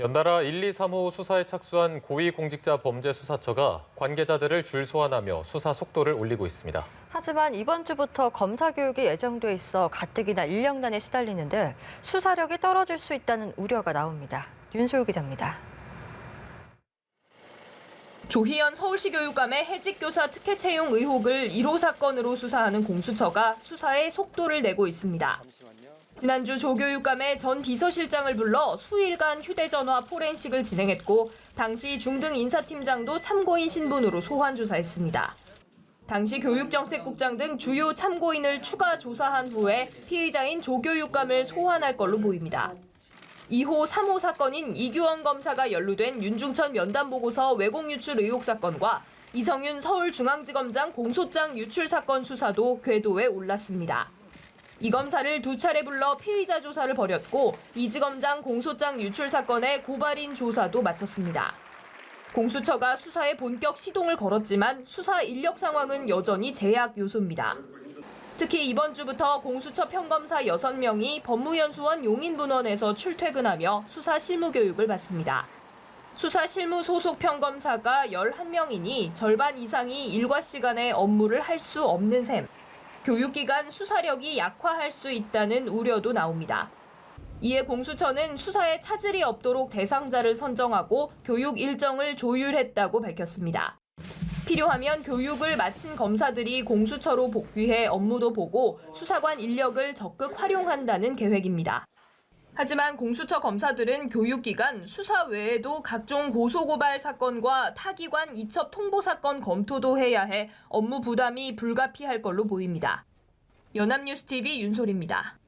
연달아 1, 2, 3호 수사에 착수한 고위공직자범죄수사처가 관계자들을 줄 소환하며 수사 속도를 올리고 있습니다. 하지만 이번 주부터 검사 교육이 예정돼 있어 가뜩이나 인력난에 시달리는데 수사력이 떨어질 수 있다는 우려가 나옵니다. 윤소유 기자입니다. 조희연 서울시 교육감의 해직교사 특혜 채용 의혹을 1호 사건으로 수사하는 공수처가 수사에 속도를 내고 있습니다. 지난주 조 교육감의 전 비서실장을 불러 수일간 휴대전화 포렌식을 진행했고 당시 중등 인사팀장도 참고인 신분으로 소환 조사했습니다. 당시 교육정책국장 등 주요 참고인을 추가 조사한 후에 피의자인 조 교육감을 소환할 걸로 보입니다. 2호, 3호 사건인 이규원 검사가 연루된 윤중천 면담보고서 왜곡 유출 의혹 사건과 이성윤 서울중앙지검장 공소장 유출 사건 수사도 궤도에 올랐습니다. 이 검사를 두 차례 불러 피의자 조사를 벌였고 이지검장 공소장 유출 사건의 고발인 조사도 마쳤습니다. 공수처가 수사에 본격 시동을 걸었지만 수사 인력 상황은 여전히 제약 요소입니다. 특히 이번 주부터 공수처 평검사 6명이 법무연수원 용인분원에서 출퇴근하며 수사 실무 교육을 받습니다. 수사 실무 소속 평검사가 11명이니 절반 이상이 일과 시간에 업무를 할 수 없는 셈. 교육기간 수사력이 약화할 수 있다는 우려도 나옵니다. 이에 공수처는 수사에 차질이 없도록 대상자를 선정하고 교육 일정을 조율했다고 밝혔습니다. 필요하면 교육을 마친 검사들이 공수처로 복귀해 업무도 보고 수사관 인력을 적극 활용한다는 계획입니다. 하지만 공수처 검사들은 교육 기간 수사 외에도 각종 고소고발 사건과 타기관 이첩 통보 사건 검토도 해야 해 업무 부담이 불가피할 걸로 보입니다. 연합뉴스TV 윤솔입니다.